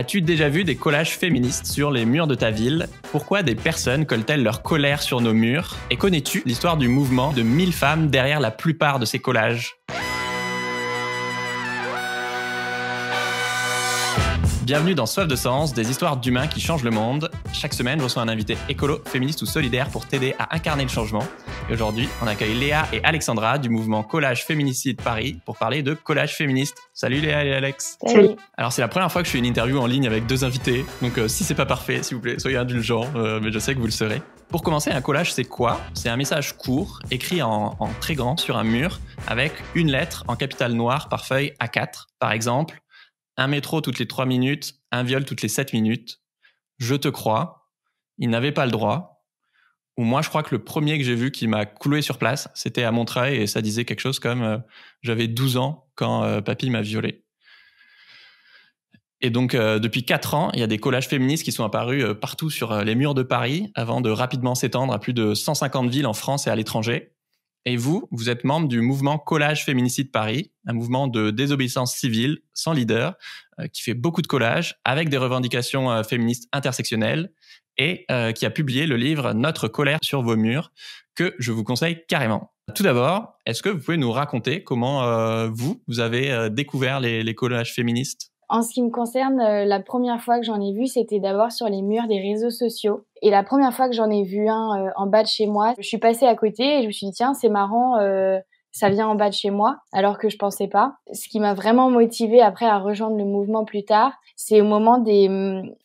As-tu déjà vu des collages féministes sur les murs de ta ville? Pourquoi des personnes collent-elles leur colère sur nos murs? Et connais-tu l'histoire du mouvement de 1000 femmes derrière la plupart de ces collages? Bienvenue dans Soif de Sens, des histoires d'humains qui changent le monde. Chaque semaine, je reçois un invité écolo, féministe ou solidaire pour t'aider à incarner le changement. Et aujourd'hui, on accueille Léa et Alexandra du mouvement Collage Féminicide Paris pour parler de collage féministe. Salut Léa et Alex. Salut. Alors c'est la première fois que je fais une interview en ligne avec deux invités, donc si c'est pas parfait, s'il vous plaît, soyez indulgents, mais je sais que vous le serez. Pour commencer, un collage, c'est quoi? C'est un message court, écrit en très grand sur un mur, avec une lettre en capitale noire par feuille A4. Par exemple, un métro toutes les 3 minutes, un viol toutes les 7 minutes. Je te crois, il n'avait pas le droit. Ou moi, je crois que le premier que j'ai vu qui m'a cloué sur place, c'était à Montreuil et ça disait quelque chose comme j'avais 12 ans quand papy m'a violé. Et donc, depuis 4 ans, il y a des collages féministes qui sont apparus partout sur les murs de Paris avant de rapidement s'étendre à plus de 150 villes en France et à l'étranger. Et vous êtes membre du mouvement Collage Féminicide Paris, un mouvement de désobéissance civile sans leader qui fait beaucoup de collages avec des revendications féministes intersectionnelles et qui a publié le livre Notre colère sur vos murs que je vous conseille carrément. Tout d'abord, est-ce que vous pouvez nous raconter comment vous avez découvert les collages féministes ? En ce qui me concerne, la première fois que j'en ai vu, c'était d'abord sur les murs des réseaux sociaux. Et la première fois que j'en ai vu un en bas de chez moi, je suis passée à côté et je me suis dit tiens, c'est marrant, ça vient en bas de chez moi, alors que je pensais pas. Ce qui m'a vraiment motivée après à rejoindre le mouvement plus tard, c'est au moment des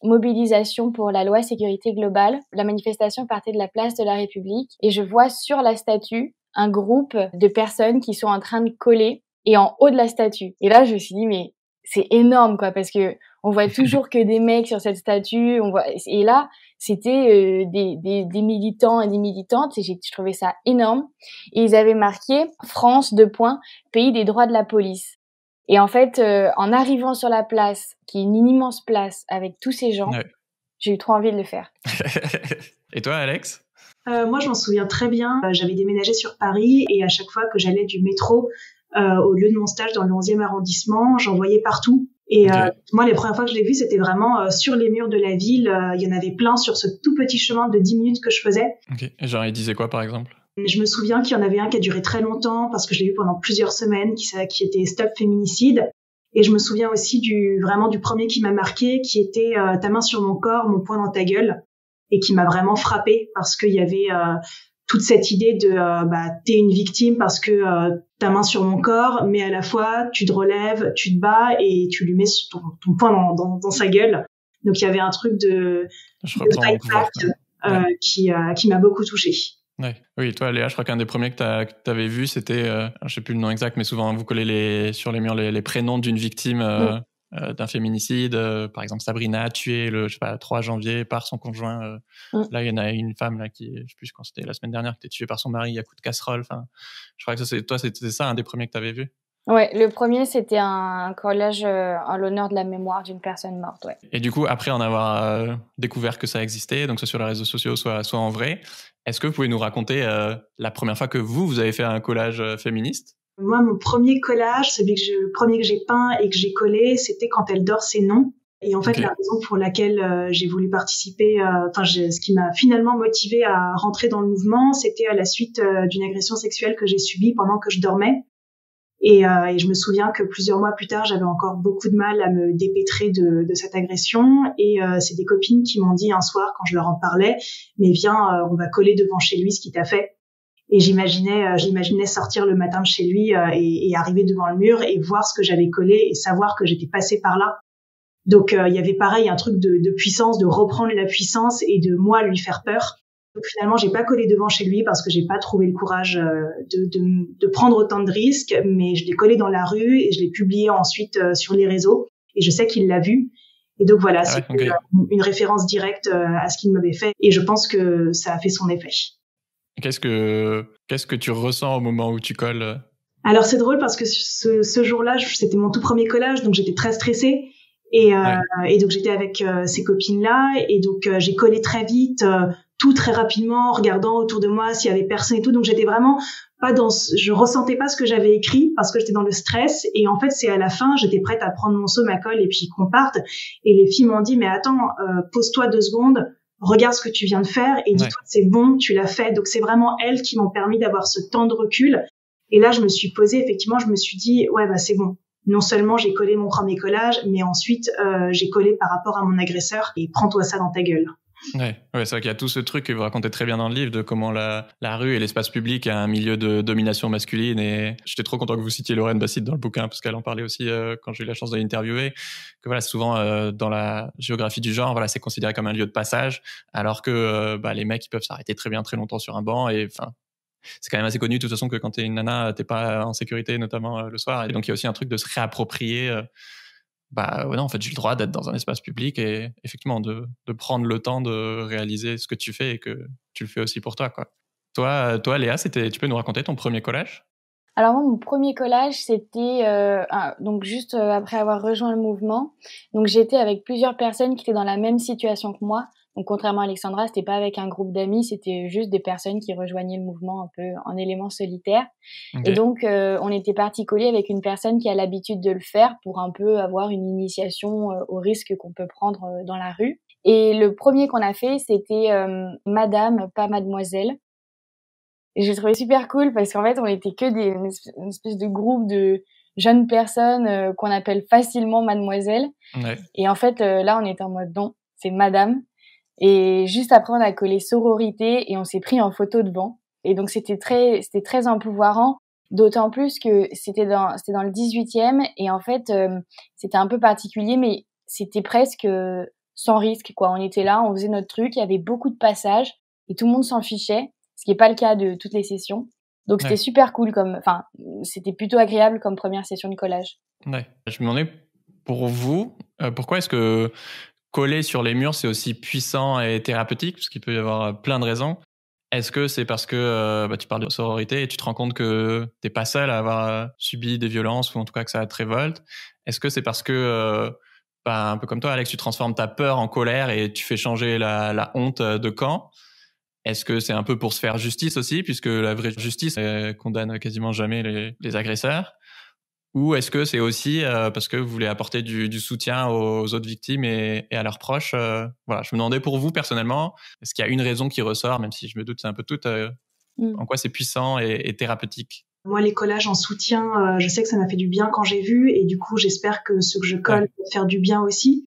mobilisations pour la loi sécurité globale. La manifestation partait de la place de la République et je vois sur la statue un groupe de personnes qui sont en train de coller et en haut de la statue. Et là, je me suis dit mais c'est énorme quoi, parce que on voit toujours que des mecs sur cette statue, et là c'était des militants et des militantes et je trouvais ça énorme, et ils avaient marqué France : pays des droits de la police. Et en fait en arrivant sur la place, qui est une immense place avec tous ces gens, ouais, j'ai eu trop envie de le faire. Et toi Alex? Moi je m'en souviens très bien, j'avais déménagé sur Paris et à chaque fois que j'allais du métro au lieu de mon stage dans le 11e arrondissement, j'en voyais partout. Et moi, les premières fois que je l'ai vu, c'était vraiment sur les murs de la ville. Il y en avait plein sur ce tout petit chemin de 10 minutes que je faisais. Ok. Et genre, il disait quoi, par exemple? Je me souviens qu'il y en avait un qui a duré très longtemps parce que je l'ai vu pendant plusieurs semaines, qui était Stop Féminicide. Et je me souviens aussi du premier qui m'a marqué, qui était Ta main sur mon corps, mon poing dans ta gueule, et qui m'a vraiment frappée parce qu'il y avait toute cette idée de t'es une victime parce que ta main sur mon corps, mais à la fois tu te relèves, tu te bats et tu lui mets ton poing dans sa gueule. Donc il y avait un truc de fight back qui m'a beaucoup touchée. Ouais. Oui, toi Léa, je crois qu'un des premiers que t'avais vu, c'était, je sais plus le nom exact, mais souvent vous collez sur les murs les prénoms d'une victime d'un féminicide, par exemple Sabrina tuée le 3 janvier par son conjoint. Là il y en a une femme là qui, je sais plus quand c'était la semaine dernière, qui était tuée par son mari à coups de casserole. Enfin, je crois que c'était ça un des premiers que tu avais vu. Ouais, le premier c'était un collage en l'honneur de la mémoire d'une personne morte. Ouais. Et du coup après en avoir découvert que ça existait, donc soit sur les réseaux sociaux, soit en vrai, est-ce que vous pouvez nous raconter la première fois que vous avez fait un collage féministe? Moi, mon premier collage, le premier que j'ai peint et que j'ai collé, c'était Quand elle dort, c'est non. Et en fait, la raison pour laquelle j'ai voulu participer, ce qui m'a finalement motivée à rentrer dans le mouvement, c'était à la suite d'une agression sexuelle que j'ai subie pendant que je dormais. Et je me souviens que plusieurs mois plus tard, j'avais encore beaucoup de mal à me dépêtrer de cette agression. Et c'est des copines qui m'ont dit un soir, quand je leur en parlais, mais viens, on va coller devant chez lui ce qu'il t'a fait. Et j'imaginais sortir le matin de chez lui et arriver devant le mur et voir ce que j'avais collé et savoir que j'étais passée par là. Donc il y avait pareil un truc de puissance, de reprendre la puissance et de moi lui faire peur. Donc finalement j'ai pas collé devant chez lui parce que j'ai pas trouvé le courage de prendre autant de risques, mais je l'ai collé dans la rue et je l'ai publié ensuite sur les réseaux et je sais qu'il l'a vu. Et donc voilà, c'est une référence directe à ce qu'il m'avait fait et je pense que ça a fait son effet. Qu'est-ce que tu ressens au moment où tu colles? Alors c'est drôle parce que ce jour-là, c'était mon tout premier collage, donc j'étais très stressée et donc j'étais avec ces copines-là et donc j'ai collé très vite, tout très rapidement, en regardant autour de moi s'il y avait personne et tout. Donc j'étais vraiment je ressentais pas ce que j'avais écrit parce que j'étais dans le stress. Et en fait, c'est à la fin, j'étais prête à prendre mon seau, ma colle et puis qu'on parte. Et les filles m'ont dit, mais attends, pose-toi 2 secondes, regarde ce que tu viens de faire et dis-toi que c'est bon, tu l'as fait. Donc c'est vraiment elles qui m'ont permis d'avoir ce temps de recul. Et là, je me suis posée, effectivement, je me suis dit, ouais, bah c'est bon. Non seulement j'ai collé mon premier collage, mais ensuite j'ai collé par rapport à mon agresseur et prends-toi ça dans ta gueule. Ouais, c'est vrai qu'il y a tout ce truc que vous racontez très bien dans le livre de comment la rue et l'espace public est un milieu de domination masculine. Et j'étais trop content que vous citiez Lorraine Bassite dans le bouquin parce qu'elle en parlait aussi quand j'ai eu la chance de l'interviewer. Que voilà, souvent dans la géographie du genre, voilà, c'est considéré comme un lieu de passage, alors que les mecs ils peuvent s'arrêter très bien très longtemps sur un banc. Et enfin, c'est quand même assez connu de toute façon que quand t'es une nana, t'es pas en sécurité, notamment le soir. Et donc il y a aussi un truc de se réapproprier. Non, en fait, j'ai le droit d'être dans un espace public et effectivement de prendre le temps de réaliser ce que tu fais et que tu le fais aussi pour toi, quoi. Toi, Léa, tu peux nous raconter ton premier collage? Alors moi, mon premier collage, c'était donc juste après avoir rejoint le mouvement. Donc j'étais avec plusieurs personnes qui étaient dans la même situation que moi. Donc contrairement à Alexandra, c'était pas avec un groupe d'amis, c'était juste des personnes qui rejoignaient le mouvement un peu en élément solitaire. Okay. Et donc on était parti coller avec une personne qui a l'habitude de le faire pour un peu avoir une initiation au risque qu'on peut prendre dans la rue. Et le premier qu'on a fait, c'était Madame, pas Mademoiselle. Et j'ai trouvé super cool parce qu'en fait, on était que une espèce de groupe de jeunes personnes qu'on appelle facilement Mademoiselle. Ouais. Et en fait, là, on était en mode non, c'est Madame. Et juste après, on a collé sororité et on s'est pris en photo devant. Et donc, c'était très empouvoirant, d'autant plus que c'était dans le 18e. Et en fait, c'était un peu particulier, mais c'était presque sans risque, quoi. On était là, on faisait notre truc, il y avait beaucoup de passages et tout le monde s'en fichait. Ce qui n'est pas le cas de toutes les sessions. Donc, c'était super cool c'était plutôt agréable comme première session de collage. Ouais. Je me demandais, pour vous, pourquoi est-ce que coller sur les murs, c'est aussi puissant et thérapeutique? Parce qu'il peut y avoir plein de raisons. Est-ce que c'est parce que tu parles de sororité et tu te rends compte que t'es pas seul à avoir subi des violences ou en tout cas que ça te révolte? Est-ce que c'est parce que, un peu comme toi, Alex, tu transformes ta peur en colère et tu fais changer la honte de camp? Est-ce que c'est un peu pour se faire justice aussi, puisque la vraie justice condamne quasiment jamais les agresseurs? Ou est-ce que c'est aussi parce que vous voulez apporter du soutien aux autres victimes et à leurs proches? Voilà, je me demandais pour vous personnellement, est-ce qu'il y a une raison qui ressort, même si je me doute c'est un peu tout, en quoi c'est puissant et thérapeutique? Moi, les collages en soutien, je sais que ça m'a fait du bien quand j'ai vu, et du coup, j'espère que ce que je colle peut faire du bien aussi.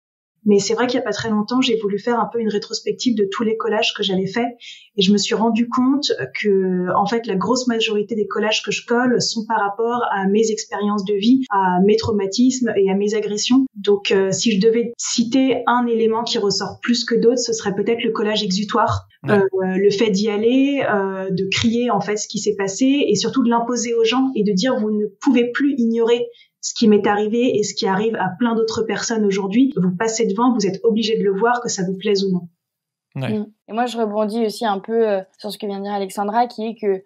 Mais c'est vrai qu'il y a pas très longtemps, j'ai voulu faire un peu une rétrospective de tous les collages que j'avais faits, et je me suis rendu compte que, en fait, la grosse majorité des collages que je colle sont par rapport à mes expériences de vie, à mes traumatismes et à mes agressions. Donc, si je devais citer un élément qui ressort plus que d'autres, ce serait peut-être le collage exutoire. Le fait d'y aller, de crier en fait ce qui s'est passé, et surtout de l'imposer aux gens et de dire vous ne pouvez plus ignorer ce qui m'est arrivé et ce qui arrive à plein d'autres personnes aujourd'hui. Vous passez devant, vous êtes obligé de le voir, que ça vous plaise ou non. Ouais. Et moi, je rebondis aussi un peu sur ce que vient de dire Alexandra, qui est que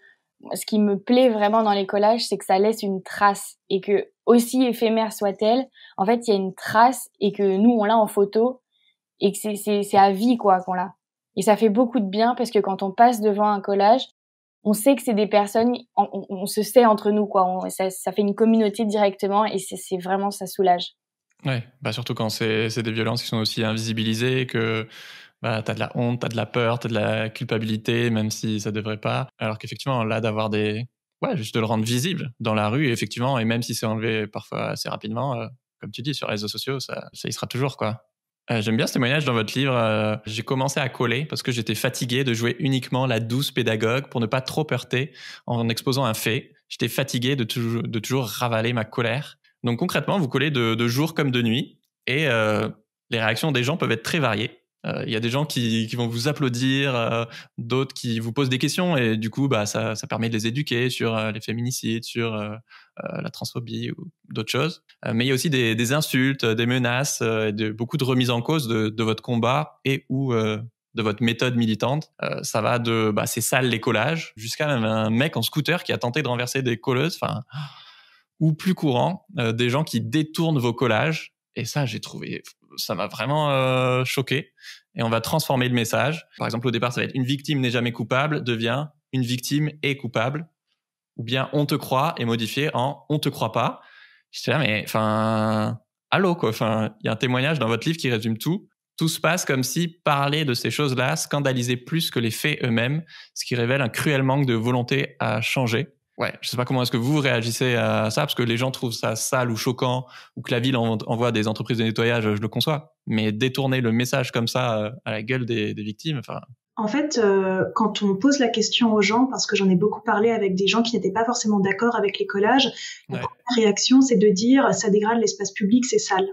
ce qui me plaît vraiment dans les collages, c'est que ça laisse une trace, et que, aussi éphémère soit-elle, en fait, il y a une trace, et que nous, on l'a en photo, et que c'est à vie, quoi, qu'on l'a. Et ça fait beaucoup de bien, parce que quand on passe devant un collage, on sait que c'est des personnes, on se sait entre nous, quoi. Ça fait une communauté directement, et c'est vraiment, ça soulage. Ouais, surtout quand c'est des violences qui sont aussi invisibilisées, que t'as de la honte, t'as de la peur, t'as de la culpabilité, même si ça devrait pas. Alors qu'effectivement, là, d'avoir juste de le rendre visible dans la rue, effectivement, et même si c'est enlevé parfois assez rapidement, comme tu dis, sur les réseaux sociaux, ça y sera toujours, quoi. J'aime bien ce témoignage dans votre livre. J'ai commencé à coller parce que j'étais fatigué de jouer uniquement la douce pédagogue pour ne pas trop heurter en exposant un fait. J'étais fatigué de toujours ravaler ma colère. Donc concrètement, vous collez de jour comme de nuit, et les réactions des gens peuvent être très variées. Il y a des gens qui vont vous applaudir, d'autres qui vous posent des questions, et du coup, ça permet de les éduquer sur les féminicides, sur la transphobie ou d'autres choses. Mais il y a aussi des insultes, des menaces, beaucoup de remises en cause de votre combat et ou de votre méthode militante. Ça va de c'est sale les collages jusqu'à même un mec en scooter qui a tenté de renverser des colleuses, ou plus courant, des gens qui détournent vos collages. Et ça, ça m'a vraiment choqué. Et on va transformer le message. Par exemple, au départ, ça va être une victime n'est jamais coupable, devient une victime est coupable. ou bien on te croit est modifié en on te croit pas. J'étais là, mais enfin, allô quoi. Enfin, il y a un témoignage dans votre livre qui résume tout. Tout se passe comme si parler de ces choses-là scandalisait plus que les faits eux-mêmes, ce qui révèle un cruel manque de volonté à changer. Ouais, je sais pas comment est-ce que vous réagissez à ça, parce que les gens trouvent ça sale ou choquant, ou que la ville envoie des entreprises de nettoyage, je le conçois. Mais détourner le message comme ça à la gueule des victimes, enfin. En fait, quand on pose la question aux gens, parce que j'en ai beaucoup parlé avec des gens qui n'étaient pas forcément d'accord avec les collages, la première réaction, c'est de dire ça dégrade l'espace public, c'est sale.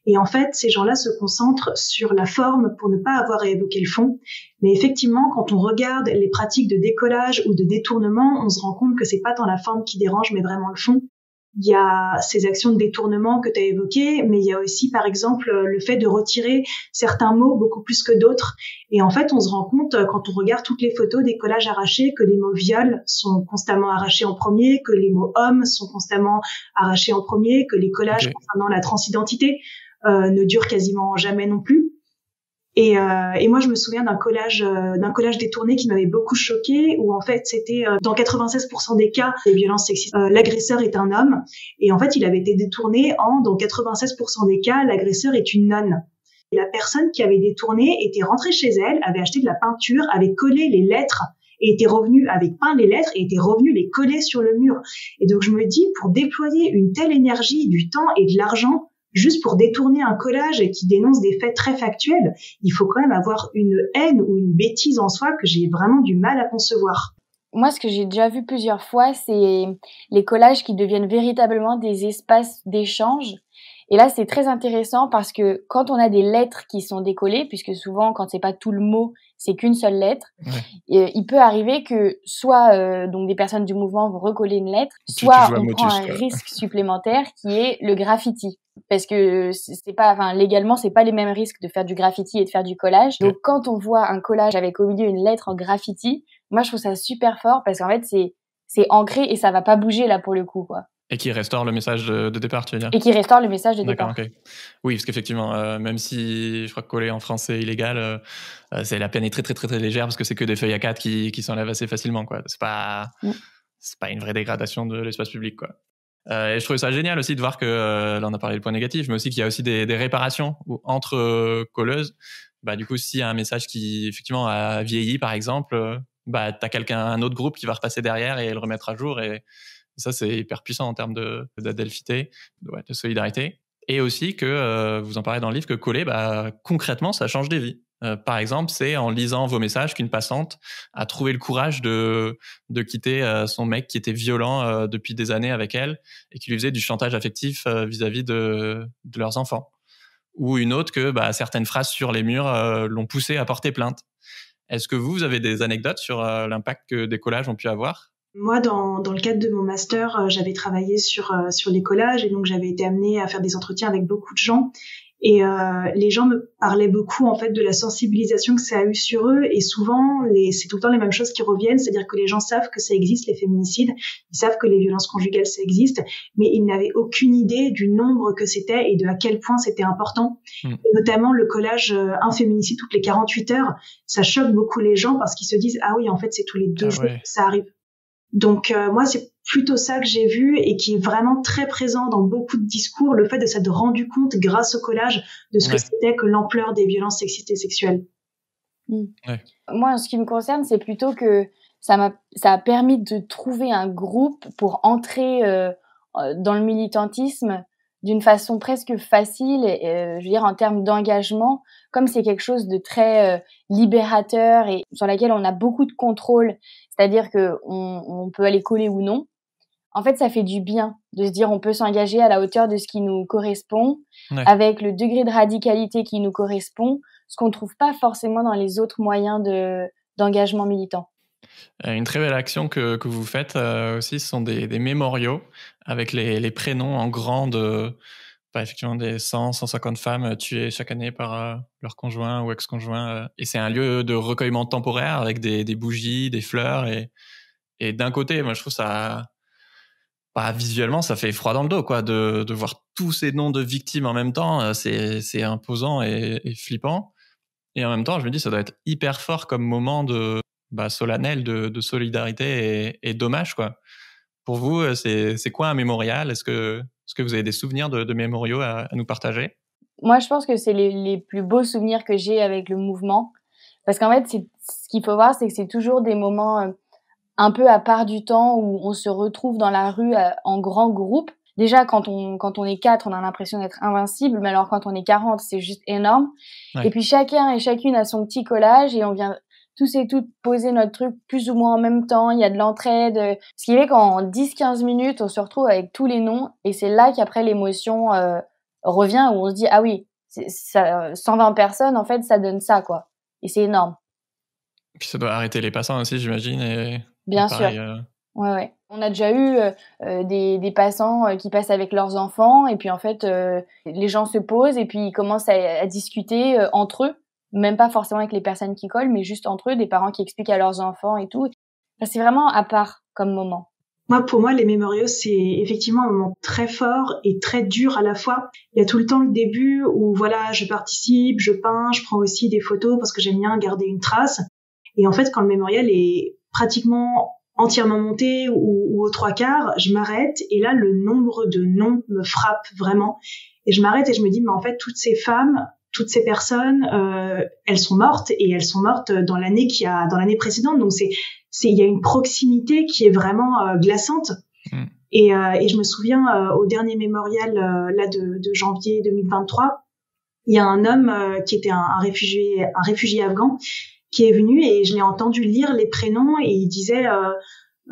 Et en fait, ces gens-là se concentrent sur la forme pour ne pas avoir à évoquer le fond. Mais effectivement, quand on regarde les pratiques de décollage ou de détournement, on se rend compte que c'est pas tant la forme qui dérange, mais vraiment le fond. Il y a ces actions de détournement que tu as évoquées, mais il y a aussi, par exemple, le fait de retirer certains mots beaucoup plus que d'autres. Et en fait, on se rend compte, quand on regarde toutes les photos des collages arrachés, que les mots viol sont constamment arrachés en premier, que les mots homme sont constamment arrachés en premier, que les collages concernant la transidentité ne durent quasiment jamais non plus. Et moi, je me souviens d'un collage détourné qui m'avait beaucoup choquée, où en fait, c'était dans 96% des cas des violences sexistes, l'agresseur est un homme, et en fait, il avait été détourné dans 96% des cas, l'agresseur est une nonne. Et la personne qui avait détourné était rentrée chez elle, avait acheté de la peinture, avait collé les lettres, et était revenue avec peint les lettres, et était revenue les coller sur le mur. Et donc, je me dis, pour déployer une telle énergie, du temps et de l'argent, juste pour détourner un collage qui dénonce des faits très factuels, il faut quand même avoir une haine ou une bêtise en soi que j'ai vraiment du mal à concevoir. Moi, ce que j'ai déjà vu plusieurs fois, c'est les collages qui deviennent véritablement des espaces d'échange. Et là, c'est très intéressant parce que quand on a des lettres qui sont décollées, puisque souvent, quand c'est pas tout le mot, c'est qu'une seule lettre, il peut arriver que soit donc des personnes du mouvement vont recoller une lettre, soit on prend un risque supplémentaire qui est le graffiti. Parce que c'est pas, enfin, légalement, c'est pas les mêmes risques de faire du graffiti et de faire du collage. Donc, quand on voit un collage avec au milieu une lettre en graffiti, moi, je trouve ça super fort parce qu'en fait, c'est ancré et ça va pas bouger là pour le coup, quoi. Et qui restaure le message de départ, tu veux dire? Et qui restaure le message de départ. D'accord, ok. Oui, parce qu'effectivement, même si je crois que coller en France c'est illégal, c'est la peine est très très très très légère parce que c'est que des feuilles A4 qui s'enlèvent assez facilement, quoi. C'est pas une vraie dégradation de l'espace public, quoi. Et je trouvais ça génial aussi de voir que là on a parlé du point négatif, mais aussi qu'il y a aussi des réparations entre colleuses. Bah du coup, s'il y a un message qui effectivement a vieilli, par exemple, bah t'as un autre groupe qui va repasser derrière et le remettre à jour. Et ça, c'est hyper puissant en termes d'adelphité, de solidarité. Et aussi que, vous en parlez dans le livre, que coller, bah, concrètement, ça change des vies. Par exemple, c'est en lisant vos messages qu'une passante a trouvé le courage de quitter son mec qui était violent depuis des années avec elle et qui lui faisait du chantage affectif vis-à-vis de leurs enfants. Ou une autre que bah, certaines phrases sur les murs l'ont poussée à porter plainte. Est-ce que vous avez des anecdotes sur l'impact que des collages ont pu avoir ? Moi, dans le cadre de mon master, j'avais travaillé sur les collages et donc j'avais été amenée à faire des entretiens avec beaucoup de gens. Et les gens me parlaient beaucoup en fait de la sensibilisation que ça a eu sur eux, et souvent c'est tout le temps les mêmes choses qui reviennent, c'est-à-dire que les gens savent que ça existe, les féminicides, ils savent que les violences conjugales ça existe, mais ils n'avaient aucune idée du nombre que c'était et de à quel point c'était important. Et notamment le collage un féminicide toutes les 48 heures, ça choque beaucoup les gens parce qu'ils se disent ah oui en fait c'est tous les 2 jours que ça arrive. Donc moi c'est plutôt ça que j'ai vu et qui est vraiment très présent dans beaucoup de discours, le fait de s'être rendu compte grâce au collage de ce que c'était que l'ampleur des violences sexistes et sexuelles. Moi, en ce qui me concerne, c'est plutôt que ça a permis de trouver un groupe pour entrer dans le militantisme d'une façon presque facile, je veux dire en termes d'engagement, comme c'est quelque chose de très libérateur et sur laquelle on a beaucoup de contrôle, c'est-à-dire que on peut aller coller ou non. En fait, ça fait du bien de se dire on peut s'engager à la hauteur de ce qui nous correspond, avec le degré de radicalité qui nous correspond, ce qu'on ne trouve pas forcément dans les autres moyens d'engagement militant. Une très belle action que vous faites aussi, ce sont des mémoriaux avec les prénoms en grand de effectivement des 100-150 femmes tuées chaque année par leur conjoint ou ex-conjoint. Et c'est un lieu de recueillement temporaire avec des bougies, des fleurs. Et d'un côté, moi je trouve ça... visuellement, ça fait froid dans le dos, quoi, de voir tous ces noms de victimes en même temps. C'est imposant et flippant. Et en même temps, je me dis, ça doit être hyper fort comme moment solennel de solidarité et d'hommage, quoi. Pour vous, c'est quoi un mémorial? Est-ce que vous avez des souvenirs de mémoriaux à nous partager? Moi, je pense que c'est les plus beaux souvenirs que j'ai avec le mouvement. Parce qu'en fait, ce qu'il faut voir, c'est que c'est toujours des moments un peu à part du temps où on se retrouve dans la rue en grand groupe. Déjà, quand on est 4, on a l'impression d'être invincible, mais alors quand on est 40, c'est juste énorme. Ouais. Et puis chacun et chacune a son petit collage et on vient tous et toutes poser notre truc plus ou moins en même temps. Il y a de l'entraide. Ce qui fait qu'en 10-15 minutes, on se retrouve avec tous les noms et c'est là qu'après l'émotion revient où on se dit « Ah oui, ça, 120 personnes, en fait, ça donne ça, quoi. » Et c'est énorme. Puis ça doit arrêter les passants aussi, j'imagine. Bien pareil, sûr. Ouais. On a déjà eu des passants qui passent avec leurs enfants et puis en fait, les gens se posent et puis ils commencent à discuter entre eux, même pas forcément avec les personnes qui collent, mais juste entre eux, des parents qui expliquent à leurs enfants et tout. Enfin, c'est vraiment à part comme moment. Pour moi, les mémoriaux, c'est effectivement un moment très fort et très dur à la fois. Il y a tout le temps le début où, voilà, je participe, je peins, je prends aussi des photos parce que j'aime bien garder une trace. Et en fait, quand le mémorial est pratiquement entièrement monté ou aux 3/4, je m'arrête et là, le nombre de noms me frappe vraiment. Et je m'arrête et je me dis, mais en fait, toutes ces femmes, toutes ces personnes, elles sont mortes et elles sont mortes dans l'année dans l'année précédente. Donc il y a une proximité qui est vraiment glaçante. Et je me souviens au dernier mémorial là de janvier 2023, il y a un homme qui était un réfugié afghan qui est venu et je l'ai entendu lire les prénoms et il disait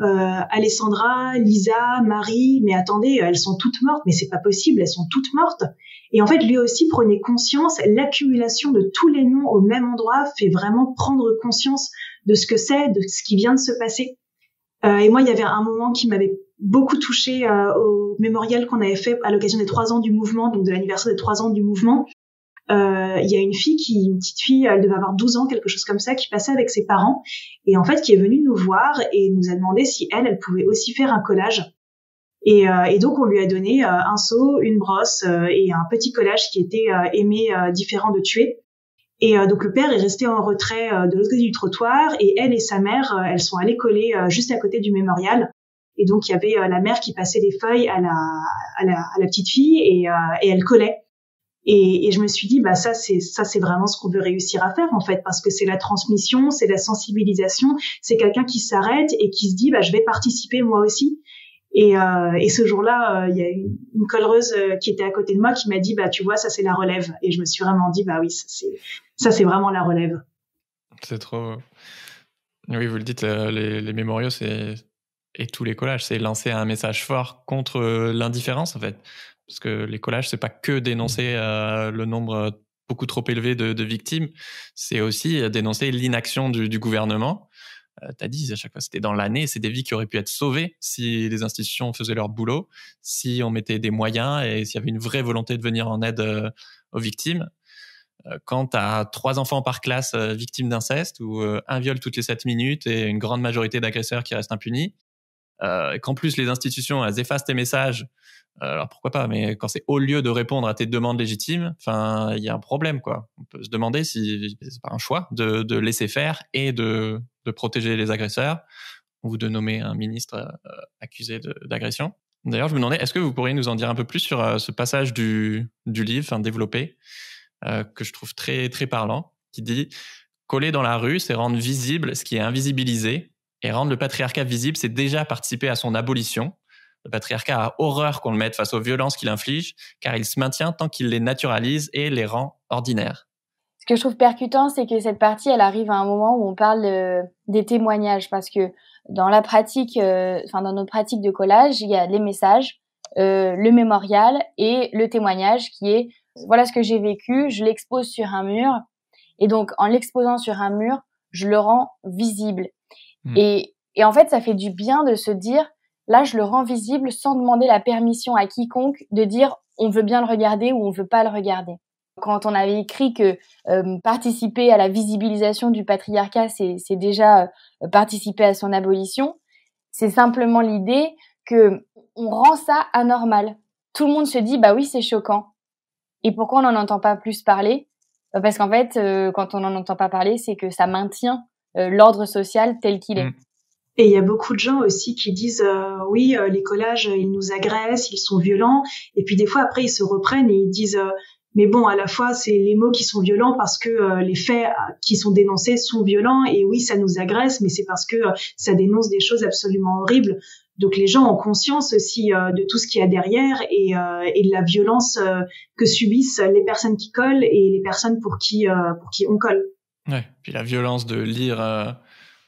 Alessandra, Lisa, Marie, mais attendez, elles sont toutes mortes, mais c'est pas possible, elles sont toutes mortes. Et en fait, lui aussi prenait conscience, l'accumulation de tous les noms au même endroit fait vraiment prendre conscience de ce que c'est, de ce qui vient de se passer. Et moi, il y avait un moment qui m'avait beaucoup touchée au mémorial qu'on avait fait à l'occasion des 3 ans du mouvement, donc de l'anniversaire des 3 ans du mouvement. Il y a une petite fille, elle devait avoir 12 ans, quelque chose comme ça, qui passait avec ses parents et en fait qui est venue nous voir et nous a demandé si elle pouvait aussi faire un collage. Et donc on lui a donné un seau, une brosse et un petit collage qui était aimé différent de tuer. Et donc le père est resté en retrait de l'autre côté du trottoir et elle et sa mère, elles sont allées coller juste à côté du mémorial. Et donc il y avait la mère qui passait des feuilles à la petite fille et elle collait. Et je me suis dit, ça c'est vraiment ce qu'on veut réussir à faire en fait, parce que c'est la transmission, c'est la sensibilisation, c'est quelqu'un qui s'arrête et qui se dit, je vais participer moi aussi. Et ce jour-là, il y a une collereuse qui était à côté de moi qui m'a dit, tu vois, ça c'est la relève. Et je me suis vraiment dit, oui, ça c'est vraiment la relève. C'est trop. Oui, vous le dites, les mémoriaux, et tous les collages, c'est lancer un message fort contre l'indifférence en fait. Parce que les collages, c'est pas que dénoncer le nombre beaucoup trop élevé de victimes, c'est aussi dénoncer l'inaction du gouvernement. T'as dit, à chaque fois, c'était dans l'année, c'est des vies qui auraient pu être sauvées si les institutions faisaient leur boulot, si on mettait des moyens et s'il y avait une vraie volonté de venir en aide aux victimes. Quand t'as 3 enfants par classe victimes d'inceste ou un viol toutes les 7 minutes et une grande majorité d'agresseurs qui restent impunis, qu'en plus les institutions elles effacent tes messages, alors pourquoi pas, mais quand c'est au lieu de répondre à tes demandes légitimes, enfin il y a un problème quoi. On peut se demander si c'est pas un choix de laisser faire et de protéger les agresseurs ou de nommer un ministre accusé d'agression. D'ailleurs, je me demandais, est-ce que vous pourriez nous en dire un peu plus sur ce passage du livre, développé, que je trouve très très parlant, qui dit coller dans la rue, c'est rendre visible ce qui est invisibilisé. Et rendre le patriarcat visible, c'est déjà participer à son abolition. Le patriarcat a horreur qu'on le mette face aux violences qu'il inflige, car il se maintient tant qu'il les naturalise et les rend ordinaires. Ce que je trouve percutant, c'est que cette partie, elle arrive à un moment où on parle des témoignages, parce que dans la pratique, dans notre pratique de collage, il y a les messages, le mémorial et le témoignage qui est voilà ce que j'ai vécu, je l'expose sur un mur, et donc en l'exposant sur un mur, je le rends visible. Et en fait, ça fait du bien de se dire, là, je le rends visible sans demander la permission à quiconque de dire on veut bien le regarder ou on veut pas le regarder. Quand on avait écrit que participer à la visibilisation du patriarcat, c'est déjà participer à son abolition, c'est simplement l'idée que on rend ça anormal. Tout le monde se dit, oui, c'est choquant. Et pourquoi on n'en entend pas plus parler ? Parce qu'en fait, quand on n'en entend pas parler, c'est que ça maintient l'ordre social tel qu'il est. Et il y a beaucoup de gens aussi qui disent oui, les collages, ils nous agressent, ils sont violents. Et puis des fois, après, ils se reprennent et ils disent mais bon, à la fois, c'est les mots qui sont violents parce que les faits qui sont dénoncés sont violents. Et oui, ça nous agresse, mais c'est parce que ça dénonce des choses absolument horribles. Donc les gens ont conscience aussi de tout ce qu'il y a derrière et de la violence que subissent les personnes qui collent et les personnes pour qui on colle. Ouais. Puis la violence de lire,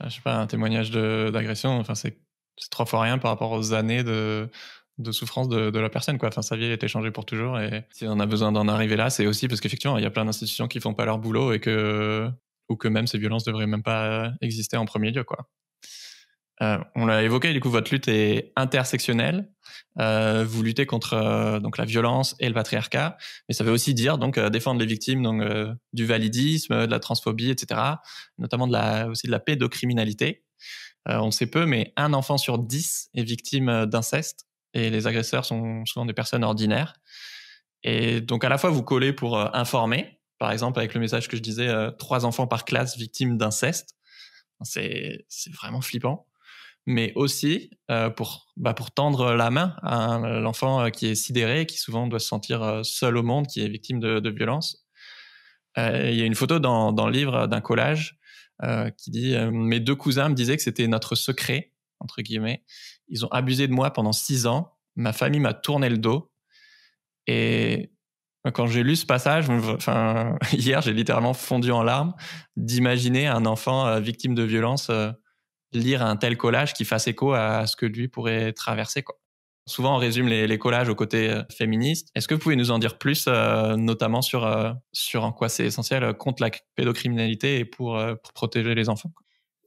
je sais pas, un témoignage d'agression. Enfin, c'est 3 fois rien par rapport aux années de souffrance de la personne, quoi. Enfin, sa vie a été changée pour toujours. Et si on a besoin d'en arriver là, c'est aussi parce qu'effectivement, il y a plein d'institutions qui font pas leur boulot ou que même ces violences devraient même pas exister en premier lieu, quoi. On l'a évoqué, du coup, votre lutte est intersectionnelle. Vous luttez contre donc la violence et le patriarcat, mais ça veut aussi dire donc défendre les victimes donc du validisme, de la transphobie, etc. Notamment aussi de la pédocriminalité. On sait peu, mais 1 enfant sur 10 est victime d'inceste et les agresseurs sont souvent des personnes ordinaires. Et donc à la fois vous collez pour informer, par exemple avec le message que je disais 3 enfants par classe victimes d'inceste. C'est vraiment flippant. Mais aussi pour tendre la main à l'enfant qui est sidéré, qui souvent doit se sentir seul au monde, qui est victime de violence. Il y a une photo dans le livre d'un collage qui dit « Mes 2 cousins me disaient que c'était notre secret, entre guillemets. Ils ont abusé de moi pendant 6 ans. Ma famille m'a tourné le dos. » Et quand j'ai lu ce passage, hier, j'ai littéralement fondu en larmes d'imaginer un enfant victime de violence lire un tel collage qui fasse écho à ce que lui pourrait traverser, quoi. Souvent, on résume les collages au côté féministe. Est-ce que vous pouvez nous en dire plus, notamment sur en quoi c'est essentiel contre la pédocriminalité et pour protéger les enfants?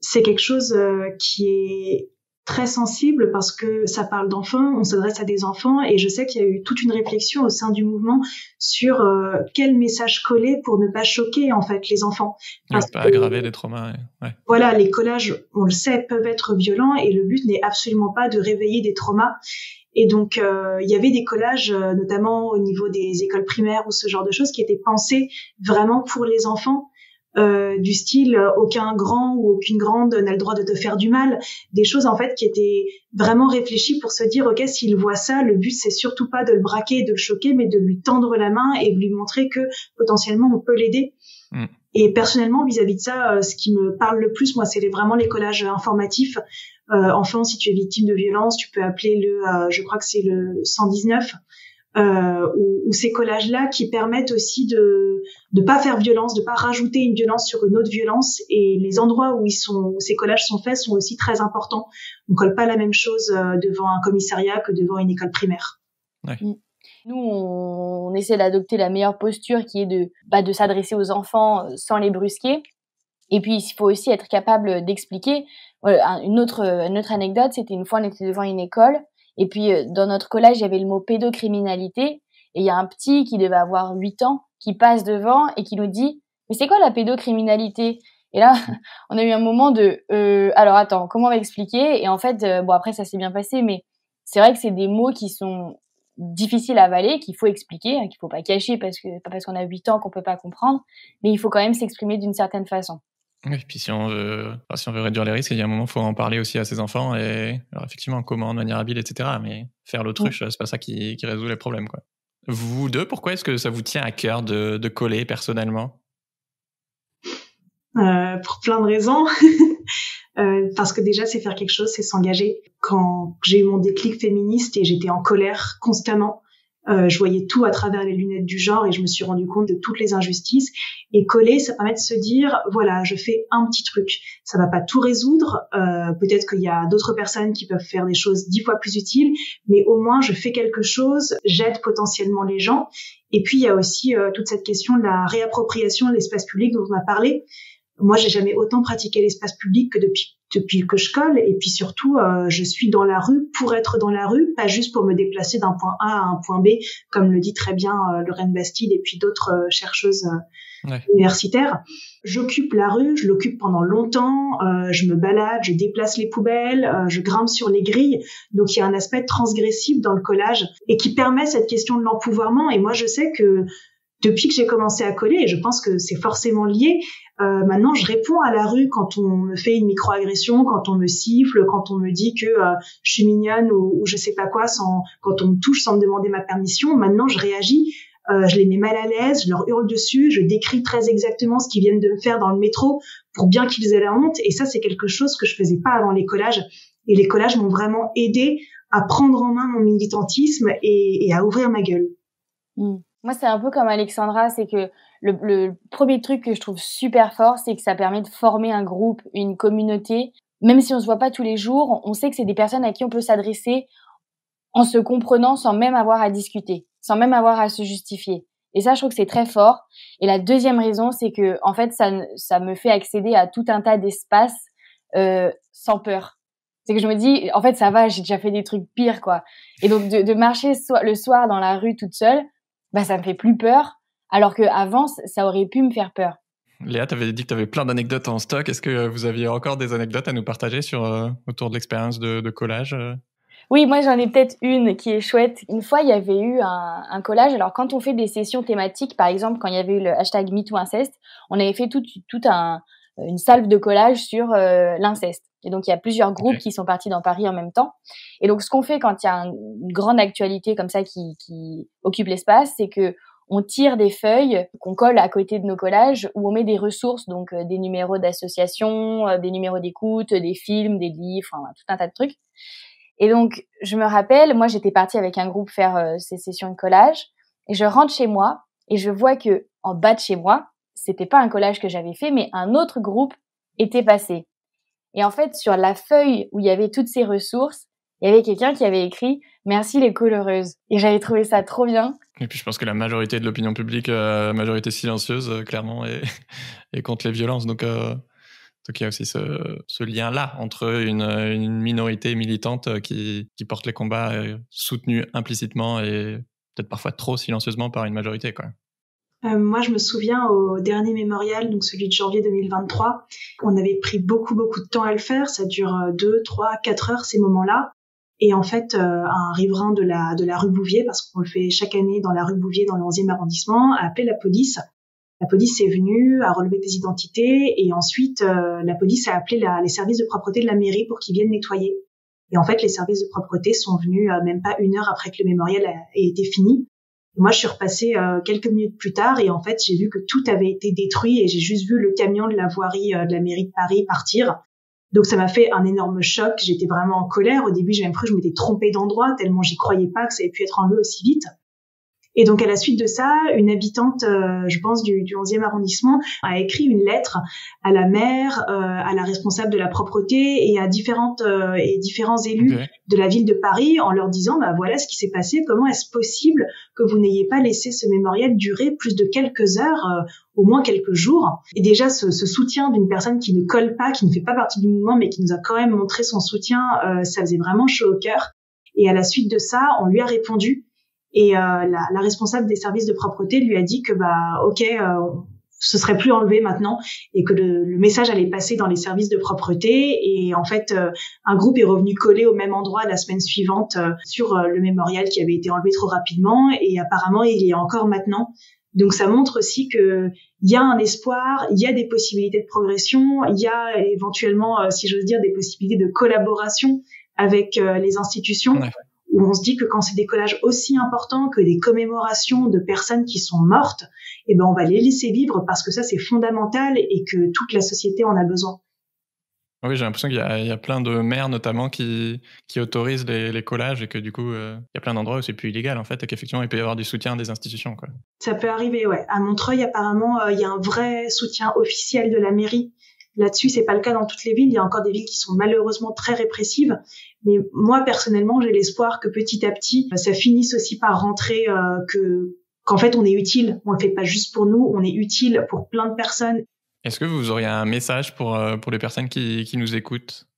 C'est quelque chose qui est très sensible parce que ça parle d'enfants, on s'adresse à des enfants et je sais qu'il y a eu toute une réflexion au sein du mouvement sur quel message coller pour ne pas choquer en fait les enfants. Parce pas aggraver des traumas. Ouais. Voilà, les collages, on le sait, peuvent être violents et le but n'est absolument pas de réveiller des traumas. Et donc, il y avait des collages, notamment au niveau des écoles primaires ou ce genre de choses, qui étaient pensés vraiment pour les enfants. Du style aucun grand ou aucune grande n'a le droit de te faire du mal, des choses en fait qui étaient vraiment réfléchies pour se dire ok, s'il voit ça, le but c'est surtout pas de le braquer, de le choquer, mais de lui tendre la main et de lui montrer que potentiellement on peut l'aider. Et personnellement, vis-à-vis de ça, ce qui me parle le plus, moi, c'est vraiment les collages informatifs. Enfant, si tu es victime de violence, tu peux appeler je crois que c'est le 119. Ou ces collages-là qui permettent aussi de pas faire violence, de pas rajouter une violence sur une autre violence. Et les endroits où ces collages sont faits sont aussi très importants. On colle pas la même chose devant un commissariat que devant une école primaire. Ouais. Nous, on essaie d'adopter la meilleure posture qui est de s'adresser aux enfants sans les brusquer. Et puis, il faut aussi être capable d'expliquer. Une autre anecdote, c'était une fois, on était devant une école. Et puis, dans notre collège, il y avait le mot pédocriminalité. Et il y a un petit qui devait avoir 8 ans qui passe devant et qui nous dit « Mais c'est quoi la pédocriminalité ?» Et là, on a eu un moment alors attends, comment on va expliquer ? Et en fait, après, ça s'est bien passé. Mais c'est vrai que c'est des mots qui sont difficiles à avaler, qu'il faut expliquer, qu'il faut pas cacher pas parce qu'on a 8 ans qu'on peut pas comprendre. Mais il faut quand même s'exprimer d'une certaine façon. Oui, puis si on veut réduire les risques, il y a un moment, il faut en parler aussi à ses enfants. Et alors effectivement, comment, de manière habile, etc. Mais faire l'autruche, c'est pas ça qui résout les problèmes, quoi. Vous deux, pourquoi est-ce que ça vous tient à cœur de coller personnellement ? Pour plein de raisons. Parce que déjà, c'est faire quelque chose, c'est s'engager. Quand j'ai eu mon déclic féministe et j'étais en colère constamment, je voyais tout à travers les lunettes du genre et je me suis rendu compte de toutes les injustices. Et coller, ça permet de se dire, voilà, je fais un petit truc. Ça va pas tout résoudre. Peut-être qu'il y a d'autres personnes qui peuvent faire des choses 10 fois plus utiles, mais au moins je fais quelque chose, j'aide potentiellement les gens. Et puis il y a aussi toute cette question de la réappropriation de l'espace public dont on a parlé. Moi, j'ai jamais autant pratiqué l'espace public que depuis que je colle. Et puis surtout, je suis dans la rue pour être dans la rue, pas juste pour me déplacer d'un point A à un point B, comme le dit très bien Lorraine Bastide et puis d'autres chercheuses universitaires. J'occupe la rue, je l'occupe pendant longtemps, je me balade, je déplace les poubelles, je grimpe sur les grilles. Donc il y a un aspect transgressif dans le collage et qui permet cette question de l'empouvoirment. Et moi, je sais que depuis que j'ai commencé à coller, et je pense que c'est forcément lié, maintenant je réponds à la rue quand on me fait une microagression, quand on me siffle, quand on me dit que je suis mignonne ou je sais pas quoi, quand on me touche sans me demander ma permission. Maintenant je réagis, je les mets mal à l'aise, je leur hurle dessus, je décris très exactement ce qu'ils viennent de me faire dans le métro pour bien qu'ils aient la honte. Et ça, c'est quelque chose que je faisais pas avant les collages. Et les collages m'ont vraiment aidé à prendre en main mon militantisme et à ouvrir ma gueule. Moi, c'est un peu comme Alexandra, c'est que le premier truc que je trouve super fort, c'est que ça permet de former un groupe, une communauté. Même si on se voit pas tous les jours, on sait que c'est des personnes à qui on peut s'adresser en se comprenant sans même avoir à discuter, sans même avoir à se justifier. Et ça, je trouve que c'est très fort. Et la deuxième raison, c'est que, en fait, ça me fait accéder à tout un tas d'espaces, sans peur. C'est que je me dis, en fait, ça va, j'ai déjà fait des trucs pires, quoi. Et donc, de marcher le soir dans la rue toute seule, bah, ça me fait plus peur. Alors que avant, ça aurait pu me faire peur. Léa, tu avais dit que tu avais plein d'anecdotes en stock. Est-ce que vous aviez encore des anecdotes à nous partager autour de l'expérience de collage? Oui, moi j'en ai peut-être une qui est chouette. Une fois, il y avait eu un collage. Alors quand on fait des sessions thématiques, par exemple quand il y avait eu le hashtag #MeTooInceste, on avait fait une salve de collage sur l'inceste. Et donc il y a plusieurs groupes qui sont partis dans Paris en même temps. Et donc ce qu'on fait quand il y a une grande actualité comme ça qui occupe l'espace, c'est que on tire des feuilles qu'on colle à côté de nos collages où on met des ressources, donc des numéros d'associations, des numéros d'écoute, des films, des livres, enfin, tout un tas de trucs. Et donc, je me rappelle, moi, j'étais partie avec un groupe faire ces sessions de collage et je rentre chez moi et je vois que en bas de chez moi, c'était pas un collage que j'avais fait, mais un autre groupe était passé. Et en fait, sur la feuille où il y avait toutes ces ressources, il y avait quelqu'un qui avait écrit « Merci les coloreuses ». Et j'avais trouvé ça trop bien. Et puis, je pense que la majorité de l'opinion publique, majorité silencieuse, clairement, est contre les violences. Donc il y a aussi ce lien-là entre une minorité militante qui porte les combats soutenus implicitement et peut-être parfois trop silencieusement par une majorité, quoi. Moi, je me souviens au dernier mémorial, donc celui de janvier 2023, on avait pris beaucoup de temps à le faire. Ça dure 2, 3, 4 heures, ces moments-là. Et en fait, un riverain de la rue Bouvier, parce qu'on le fait chaque année dans la rue Bouvier, dans le 11e arrondissement, a appelé la police. La police est venue, a relevé des identités, et ensuite, la police a appelé les services de propreté de la mairie pour qu'ils viennent nettoyer. Et en fait, les services de propreté sont venus même pas 1 heure après que le mémorial ait été fini. Moi, je suis repassée quelques minutes plus tard et en fait, j'ai vu que tout avait été détruit et j'ai juste vu le camion de la voirie de la mairie de Paris partir. Donc, ça m'a fait un énorme choc. J'étais vraiment en colère. Au début, j'ai même cru que je m'étais trompée d'endroit tellement j'y croyais pas que ça ait pu être enlevé aussi vite. Et donc, à la suite de ça, une habitante, je pense, du 11e arrondissement a écrit une lettre à la maire, à la responsable de la propreté et à différents élus de la ville de Paris en leur disant, bah voilà ce qui s'est passé, comment est-ce possible que vous n'ayez pas laissé ce mémorial durer plus de quelques heures, au moins quelques jours. Et déjà, ce soutien d'une personne qui ne colle pas, qui ne fait pas partie du mouvement, mais qui nous a quand même montré son soutien, ça faisait vraiment chaud au cœur. Et à la suite de ça, on lui a répondu. Et la responsable des services de propreté lui a dit que ce serait plus enlevé maintenant et que le message allait passer dans les services de propreté. Et en fait, un groupe est revenu coller au même endroit la semaine suivante sur le mémorial qui avait été enlevé trop rapidement. Et apparemment, il y est encore maintenant. Donc ça montre aussi que il y a un espoir, il y a des possibilités de progression, il y a éventuellement, si j'ose dire, des possibilités de collaboration avec les institutions. Ouais. Où on se dit que quand c'est des collages aussi importants que des commémorations de personnes qui sont mortes, eh ben on va les laisser vivre parce que ça c'est fondamental et que toute la société en a besoin. Oui, j'ai l'impression qu'il y a plein de maires notamment qui autorisent les collages et que du coup il y a plein d'endroits où c'est plus illégal en fait et qu'effectivement il peut y avoir du soutien des institutions, quoi. Ça peut arriver, ouais. À Montreuil apparemment il y a un vrai soutien officiel de la mairie. Là-dessus, c'est pas le cas dans toutes les villes. Il y a encore des villes qui sont malheureusement très répressives. Mais moi, personnellement, j'ai l'espoir que petit à petit, ça finisse aussi par rentrer qu'en fait, on est utile. On le fait pas juste pour nous, on est utile pour plein de personnes. Est-ce que vous auriez un message pour les personnes qui nous écoutent ?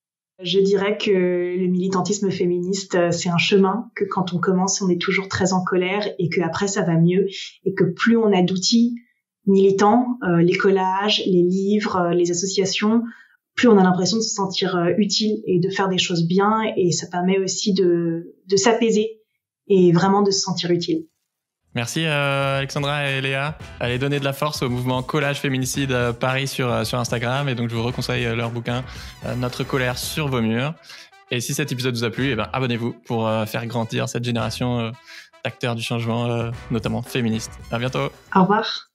Je dirais que le militantisme féministe, c'est un chemin, que quand on commence, on est toujours très en colère et qu'après, ça va mieux. Et que plus on a d'outils militants, les collages, les livres, les associations, plus on a l'impression de se sentir utile et de faire des choses bien et ça permet aussi de s'apaiser et vraiment de se sentir utile. Merci Alexandra et Léa. Allez donner de la force au mouvement Collage Féminicide Paris sur Instagram. Et donc je vous reconseille leur bouquin Notre colère sur vos murs. Et si cet épisode vous a plu, abonnez-vous pour faire grandir cette génération d'acteurs du changement, notamment féministes. À bientôt. Au revoir.